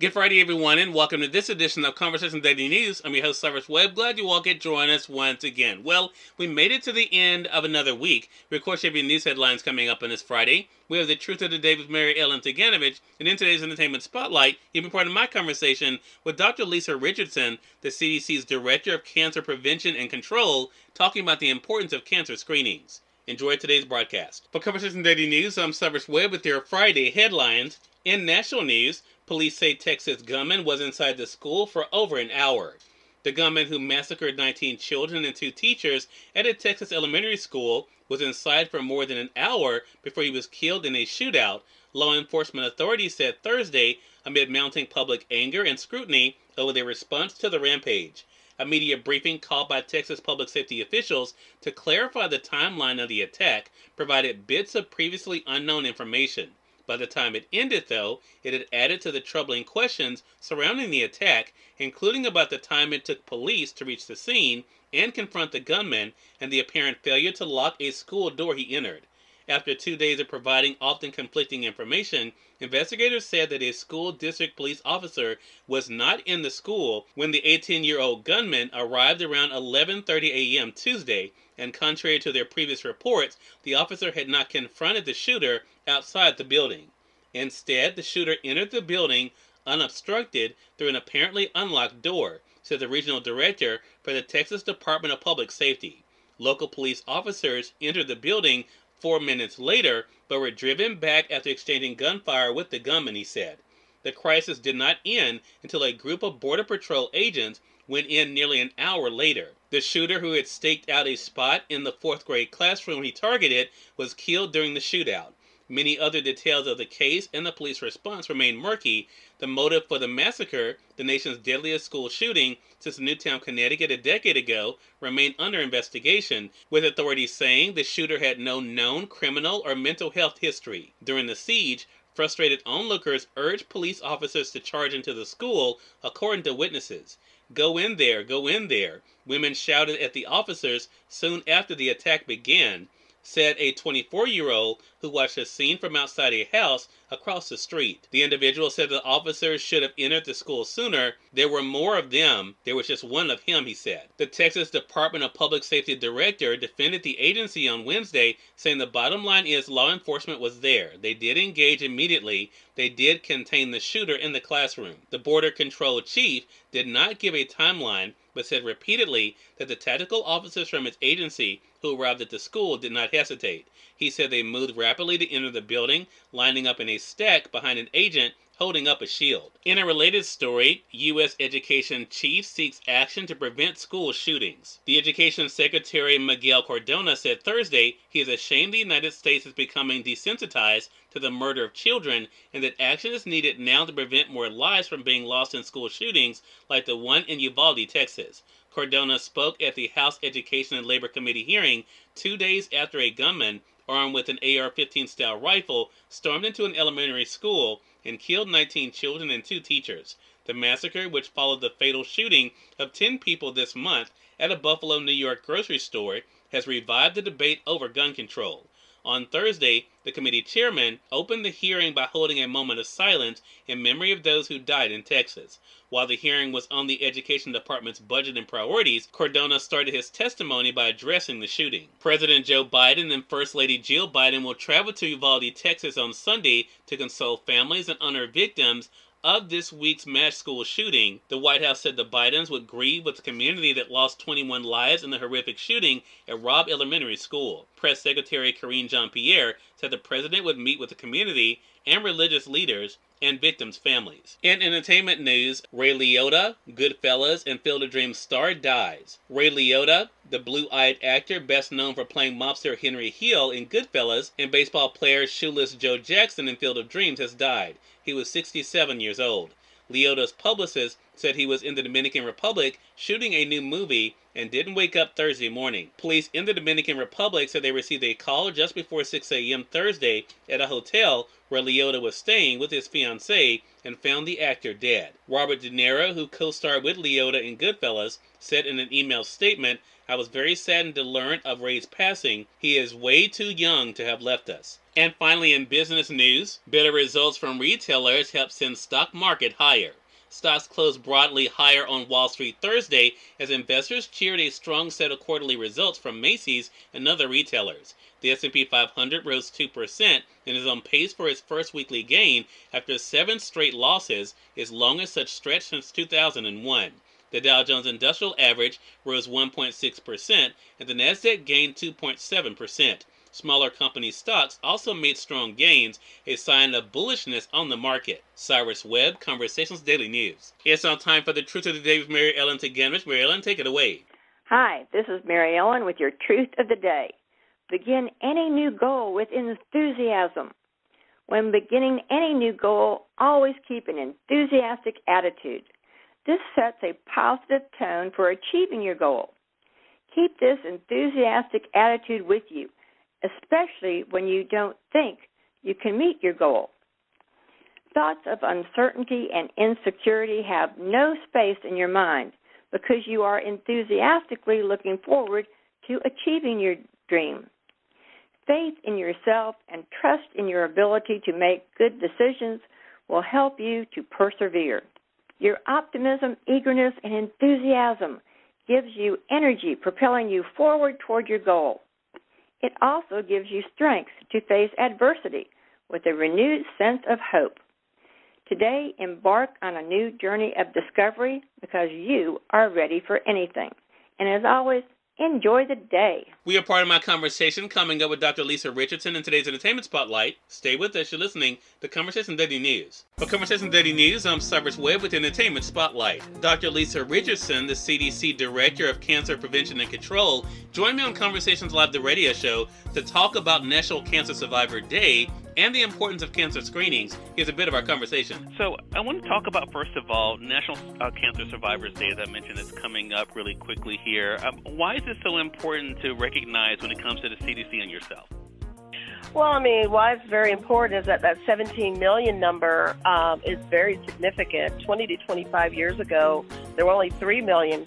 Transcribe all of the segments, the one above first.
Good Friday, everyone, and welcome to this edition of Conversation Daily News. I'm your host, Cyrus Webb. Glad you all could join us once again. Well, we made it to the end of another week. We, of course, have your news headlines coming up on this Friday. We have the Truth of the Day with Mary Ellen Ciganovich, and in today's Entertainment Spotlight, you'll be part of my conversation with Dr. Lisa Richardson, the CDC's Director of Cancer Prevention and Control, talking about the importance of cancer screenings. Enjoy today's broadcast. For Conversation Daily News, I'm Cyrus Webb with your Friday headlines. In national news, police say Texas gunman was inside the school for over an hour. The gunman who massacred 19 children and 2 teachers at a Texas elementary school was inside for more than an hour before he was killed in a shootout, law enforcement authorities said Thursday amid mounting public anger and scrutiny over their response to the rampage. A media briefing called by Texas public safety officials to clarify the timeline of the attack provided bits of previously unknown information. By the time it ended, though, it had added to the troubling questions surrounding the attack, including about the time it took police to reach the scene and confront the gunman and the apparent failure to lock a school door he entered. After 2 days of providing often conflicting information, investigators said that a school district police officer was not in the school when the 18-year-old gunman arrived around 11:30 a.m. Tuesday, and contrary to their previous reports, the officer had not confronted the shooter outside the building. Instead, the shooter entered the building unobstructed through an apparently unlocked door, said the regional director for the Texas Department of Public Safety. Local police officers entered the building 4 minutes later, but were driven back after exchanging gunfire with the gunman, he said. The crisis did not end until a group of Border Patrol agents went in nearly an hour later. The shooter, who had staked out a spot in the 4th grade classroom he targeted, was killed during the shootout. Many other details of the case and the police response remain murky. The motive for the massacre, the nation's deadliest school shooting since Newtown, Connecticut a decade ago, remain under investigation, with authorities saying the shooter had no known criminal or mental health history. During the siege, frustrated onlookers urged police officers to charge into the school, according to witnesses. "Go in there, go in there," women shouted at the officers soon after the attack began, said a 24-year-old who watched the scene from outside a house across the street. The individual said the officers should have entered the school sooner. There were more of them. There was just one of him, he said. The Texas Department of Public Safety director defended the agency on Wednesday, saying the bottom line is law enforcement was there. They did engage immediately. They did contain the shooter in the classroom. The Border Control chief did not give a timeline, but said repeatedly that the tactical officers from its agency who arrived at the school did not hesitate. He said they moved rapidly to enter the building, lining up in a stack behind an agent holding up a shield. In a related story, U.S. Education Chief seeks action to prevent school shootings. The Education Secretary Miguel Cardona said Thursday he is ashamed the United States is becoming desensitized to the murder of children and that action is needed now to prevent more lives from being lost in school shootings like the one in Uvalde, Texas. Cardona spoke at the House Education and Labor Committee hearing 2 days after a gunman armed with an AR-15 style rifle stormed into an elementary school and killed 19 children and 2 teachers. The massacre, which followed the fatal shooting of 10 people this month at a Buffalo, New York grocery store, has revived the debate over gun control. On Thursday, the committee chairman opened the hearing by holding a moment of silence in memory of those who died in Texas. While the hearing was on the Education Department's budget and priorities, Cardona started his testimony by addressing the shooting. President Joe Biden and First Lady Jill Biden will travel to Uvalde, Texas on Sunday to console families and honor victims of this week's mass school shooting. The White House said the Bidens would grieve with the community that lost 21 lives in the horrific shooting at Robb Elementary School. Press Secretary Karine Jean-Pierre said the president would meet with the community and religious leaders and victims' families. In entertainment news, Ray Liotta, Goodfellas, and Field of Dreams star dies. Ray Liotta, the blue-eyed actor best known for playing mobster Henry Hill in Goodfellas and baseball player Shoeless Joe Jackson in Field of Dreams, has died. He was 67 years old. Liotta's publicist said he was in the Dominican Republic shooting a new movie and didn't wake up Thursday morning. Police in the Dominican Republic said they received a call just before 6 a.m. Thursday at a hotel where Liotta was staying with his fiancée and found the actor dead. Robert De Niro, who co-starred with Liotta in Goodfellas, said in an email statement, "I was very saddened to learn of Ray's passing. He is way too young to have left us." And finally, in business news, better results from retailers helped send stock market higher. Stocks closed broadly higher on Wall Street Thursday as investors cheered a strong set of quarterly results from Macy's and other retailers. The S&P 500 rose 2% and is on pace for its first weekly gain after 7 straight losses, its longest such stretch since 2001. The Dow Jones Industrial Average rose 1.6% and the Nasdaq gained 2.7%. Smaller company stocks also made strong gains, a sign of bullishness on the market. Cyrus Webb, Conversations Daily News. It's now time for the Truth of the Day with Mary Ellen Ciganovich. Mary Ellen, take it away. Hi, this is Mary Ellen with your Truth of the Day. Begin any new goal with enthusiasm. When beginning any new goal, always keep an enthusiastic attitude. This sets a positive tone for achieving your goal. Keep this enthusiastic attitude with you, especially when you don't think you can meet your goal. Thoughts of uncertainty and insecurity have no space in your mind because you are enthusiastically looking forward to achieving your dream. Faith in yourself and trust in your ability to make good decisions will help you to persevere. Your optimism, eagerness, and enthusiasm gives you energy, propelling you forward toward your goal. It also gives you strength to face adversity with a renewed sense of hope. Today, embark on a new journey of discovery because you are ready for anything. And as always, enjoy the day. We are part of my conversation coming up with Dr. Lisa Richardson in today's Entertainment Spotlight. Stay with us. You're listening to Conversation Daily News. For Conversation Daily News, I'm Cyrus Webb with Entertainment Spotlight. Dr. Lisa Richardson, the CDC Director of Cancer Prevention and Control, joined me on Conversations Live, the radio show, to talk about National Cancer Survivor Day and the importance of cancer screenings. Here's a bit of our conversation. So I want to talk about, first of all, National Cancer Survivors Day, as I mentioned, is coming up really quickly here. Why is it so important to recognize when it comes to the CDC and yourself? Well, I mean, why it's very important is that 17 million number is very significant. 20 to 25 years ago, there were only 3 million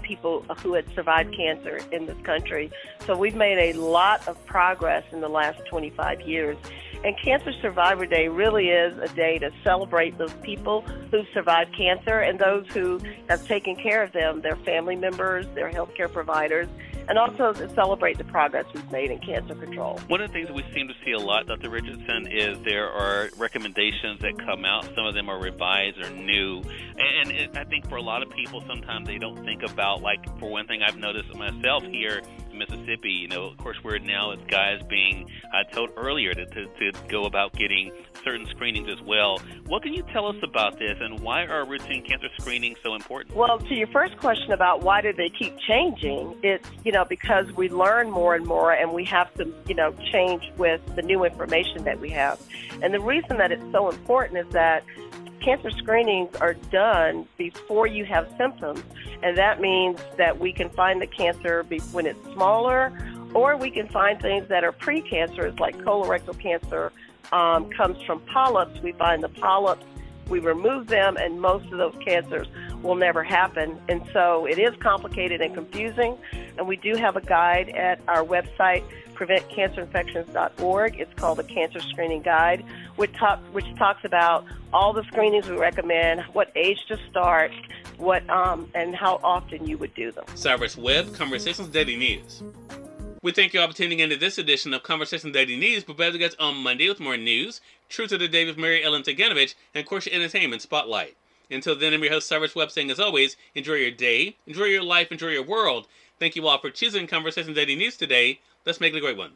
people who had survived cancer in this country. So we've made a lot of progress in the last 25 years. And Cancer Survivor Day really is a day to celebrate those people who survived cancer and those who have taken care of them, their family members, their healthcare providers, and also to celebrate the progress we've made in cancer control. One of the things that we seem to see a lot, Dr. Richardson, is there are recommendations that come out. Some of them are revised or new. And I think for a lot of people, sometimes they don't think about, like, for one thing I've noticed myself here in Mississippi, you know, of course, we're now as guys being told earlier to go about getting certain screenings as well. What can you tell us about this, and why are routine cancer screenings so important? Well, to your first question about why do they keep changing, it's, because we learn more and more, and we have to, change with the new information that we have. And the reason that it's so important is that cancer screenings are done before you have symptoms, and that means that we can find the cancer when it's smaller, or we can find things that are precancerous, like colorectal cancer comes from polyps. We find the polyps, we remove them, and most of those cancers will never happen. And so it is complicated and confusing, and we do have a guide at our website, preventcancerinfections.org. It's called the Cancer Screening Guide, which talks about all the screenings we recommend, what age to start, and how often you would do them. Cyrus Webb, Conversations Daily News. We thank you all for tuning into this edition of Conversation Daily News. Prepare to get on Monday with more news, Truth of the Day with Mary Ellen Ciganovich, and of course your Entertainment Spotlight. Until then, I'm your host, Cyrus Webb, saying as always, enjoy your day, enjoy your life, enjoy your world. Thank you all for choosing Conversation Daily News today. Let's make it a great one.